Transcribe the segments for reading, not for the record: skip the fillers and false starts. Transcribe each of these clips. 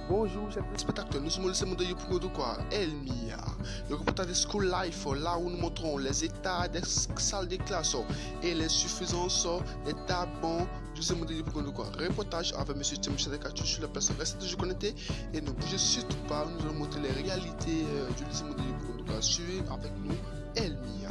Bonjour chers téléspectateurs, nous sommes au lycée Modèle pour de quoi Elmia, le reportage de School Life, là où nous montrons les états des salles de classe et les suffisances des tabons du lycée Modèle pour de quoi. Reportage avec M. Timothée Katou sur la personne. Restez toujours connectés et ne bougez surtout pas, nous allons montrer les réalités du lycée Modèle pour de quoi. Suivez avec nous Elmia.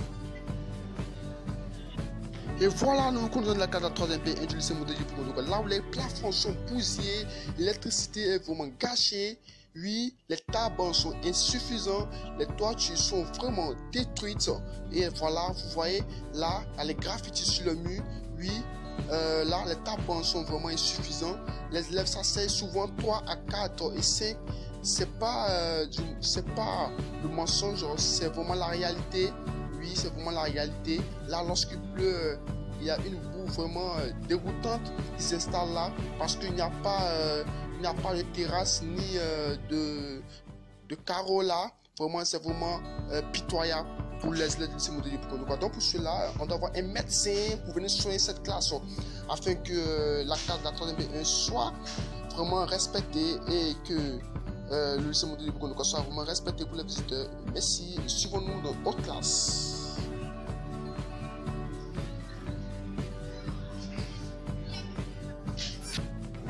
Et voilà, nous nous conduisons la case à 3e P1 du lycée Modèle pour nous. Là où les plafonds sont bousillés, l'électricité est vraiment gâchée, oui, les tabacs sont insuffisants, les toitures sont vraiment détruites. Et voilà, vous voyez, là, les graffitis sur le mur, oui, là, les tabacs sont vraiment insuffisants. Les élèves s'asseyent souvent 3 à 4 et 5. C'est pas le mensonge, c'est vraiment la réalité. Oui, c'est vraiment la réalité. Là, lorsqu'il pleut, il y a une boue vraiment dégoûtante qui s'installe là parce qu'il n'y a pas de terrasse ni de carreaux là. Vraiment, c'est vraiment pitoyable pour les élèves du lycée Modèle pour nous. Donc pour cela, on doit avoir un médecin pour venir soigner cette classe afin que la classe de la 3e B1 soit vraiment respectée et que le lycée Modèle pour nous soit vraiment respecté pour les visiteurs. Merci, suivons-nous dans notre classe.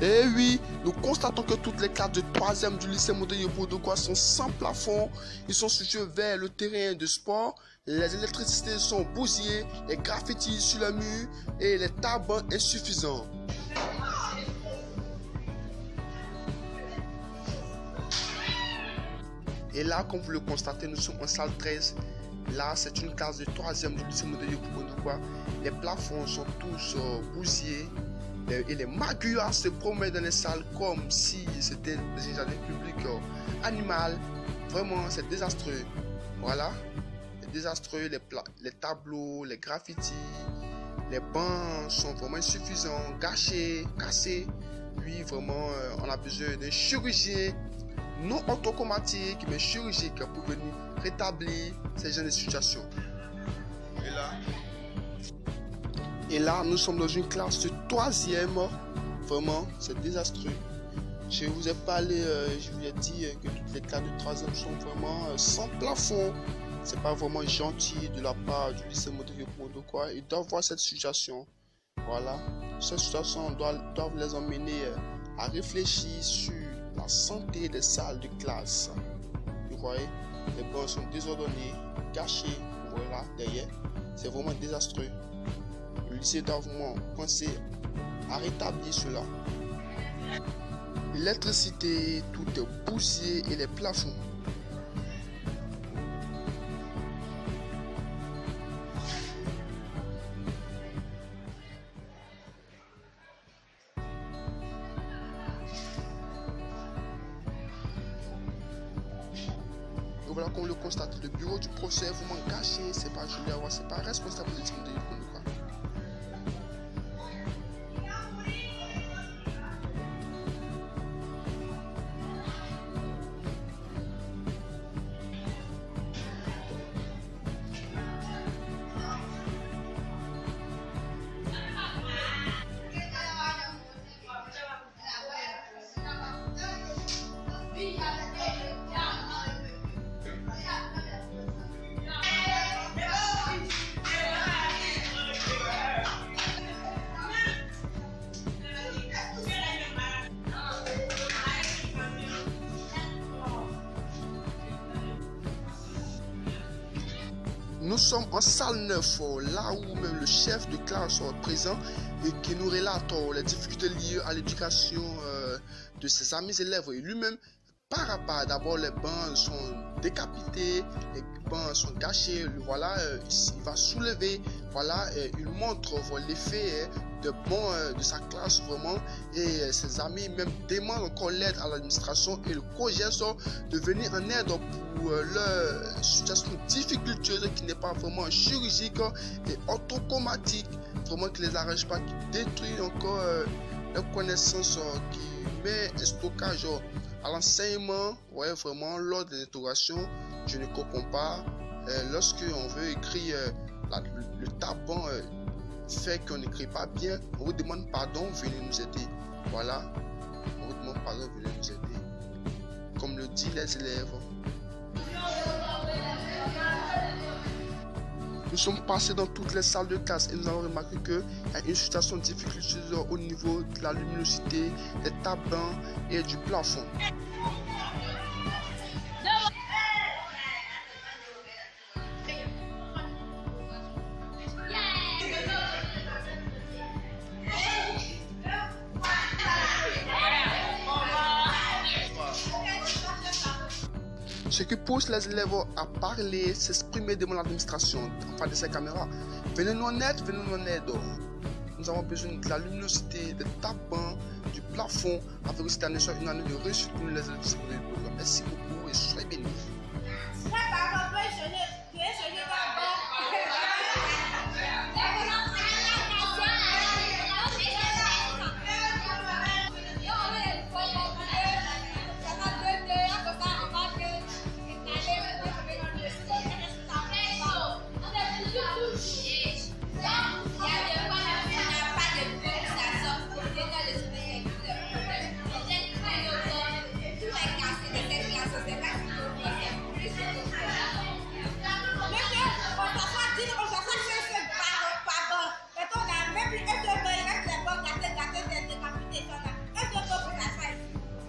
Et oui, nous constatons que toutes les classes de 3e du lycée Modèle pour de quoi sont sans plafond. Ils sont situés vers le terrain de sport. Les électricités sont bousillées, les graffitis sur le mur et les tabacs insuffisants. Et là, comme vous le constatez, nous sommes en salle 13. Là, c'est une classe de 3e du lycée Modèle pour de quoi. Les plafonds sont tous bousillés. Et les maguas se promènent dans les salles comme si c'était des jardins publics animal. Vraiment, c'est désastreux. Voilà, c'est désastreux. Les tableaux, les graffitis, les bancs sont vraiment insuffisants, gâchés, cassés. Oui, vraiment, on a besoin d'un chirurgien non automatique, mais chirurgique pour venir rétablir ces genres de situations. Et là, nous sommes dans une classe de 3e. Vraiment, c'est désastreux. Je vous ai parlé, je vous ai dit que toutes les classes de 3e sont vraiment sans plafond. C'est pas vraiment gentil de la part du lycée Modèle pour de quoi. Ils doivent voir cette situation. Voilà. Cette situation doit les emmener à réfléchir sur la santé des salles de classe. Vous voyez, les bancs sont désordonnés, gâchés. Voilà, derrière. C'est vraiment désastreux. Le lycée doit vraiment penser à rétablir cela. L'électricité, tout est bousillé et les plafonds. Et voilà qu'on le constate, le bureau du procès est vraiment gâché, c'est pas Julia, c'est pas responsable de l'équipe de l'école. Nous sommes en salle 9, là où même le chef de classe est présent et qui nous relate les difficultés liées à l'éducation de ses amis élèves. Et lui-même, par rapport, d'abord les bancs sont décapités, les bancs sont gâchés. Voilà, il va soulever, voilà, il montre l'effet de sa classe vraiment. Et ses amis même demandent encore l'aide à l'administration et le COJES de venir en aide pour leur situation difficultueuse qui n'est pas vraiment chirurgique et automatique, vraiment qui les arrange pas, qui détruit encore les connaissances, qui met un stockage à l'enseignement. Ouais, vraiment, lors des interrogations, je ne comprends pas. Lorsque on veut écrire le taban fait qu'on n'écrit pas bien, on vous demande pardon, venez nous aider. Voilà, on vous demande pardon, venez nous aider. dit les élèves. Nous sommes passés dans toutes les salles de classe et nous avons remarqué qu'il y a une situation de difficulté au niveau de la luminosité, des tables blancs et du plafond. Ce qui pousse les élèves à parler, s'exprimer devant l'administration, enfin de ces caméras. Venez nous en aide, venez nous en aide. Nous avons besoin de la luminosité, des tapants, du plafond, afin que cette année soit une année de réussite pour nous les élèves secondaires. Merci beaucoup et soyez bénis.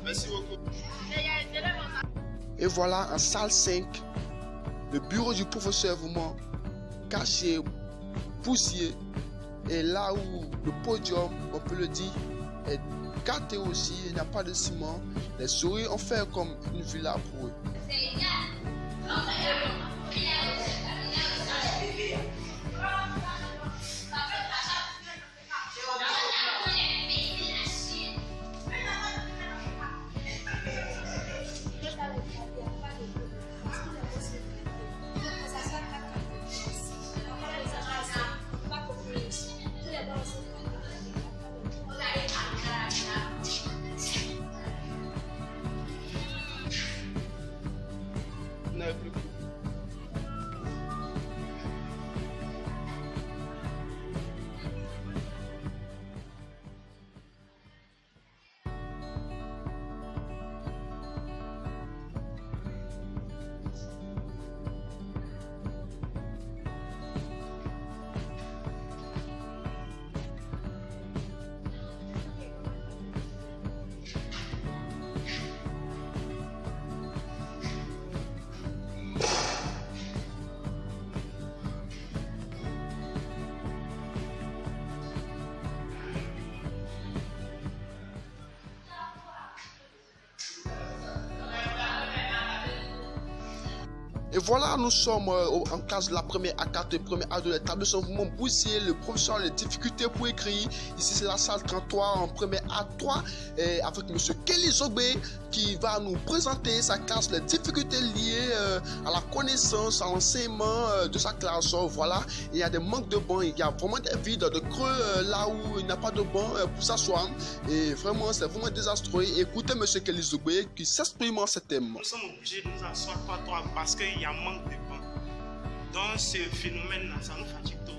Merci beaucoup. Et voilà, en salle 5, le bureau du professeur est vraiment caché, poussière. Et là où le podium, on peut le dire, est gâté aussi, il n'y a pas de ciment. Les souris ont fait comme une villa pour eux. Et voilà, nous sommes en classe de la première A4 et première A2. Les tables sont vraiment bousillées. Le professeur a des difficultés pour écrire. Ici, c'est la salle 33 en première A3 et avec M. Kelly Zogbe qui va nous présenter sa classe, les difficultés liées à la connaissance, à l'enseignement de sa classe. Voilà, il y a des manques de bancs, il y a vraiment des vides, de creux là où il n'y a pas de banc pour s'asseoir. Et vraiment, c'est vraiment désastreux. Écoutez M. Kelly Zogbe qui s'exprime en ce thème. Nous sommes obligés de nous asseoir toi parce qu'il y a manque de bancs. Donc ce phénomène-là, ça nous fatigue trop.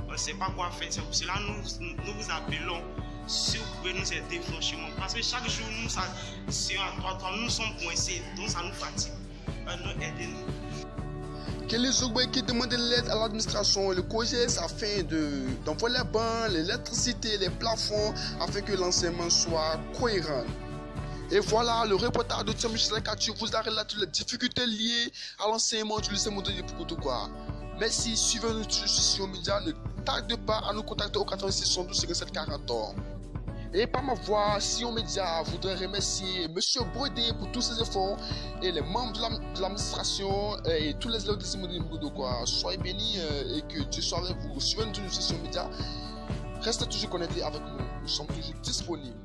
On ne sait pas quoi faire. C'est pour cela que nous vous appelons si vous pouvez nous aider franchement. Parce que chaque jour, nous sommes coincés. Donc ça nous fatigue. Nous aidez-nous. Kelly Zogbe qui demande de l'aide à l'administration et le COGES afin d'envoyer les bancs, l'électricité, les plafonds afin que l'enseignement soit cohérent. Et voilà, le reportage de Michel Kati vous a relaté les difficultés liées à l'enseignement du lycée Montaigne de Pukutukwa. Merci, suivez-nous sur social media, ne tardez pas à nous contacter au 86 72 57 40 ans. Et par ma voix, Sion Média voudrait remercier M. Brodé pour tous ses efforts et les membres de l'administration et tous les élèves de lycée Montaigne de Pukutukwa. Soyez bénis et que Dieu soit avec vous. Suivez-nous sur Sion Média. Restez toujours connectés avec nous. Nous sommes toujours disponibles.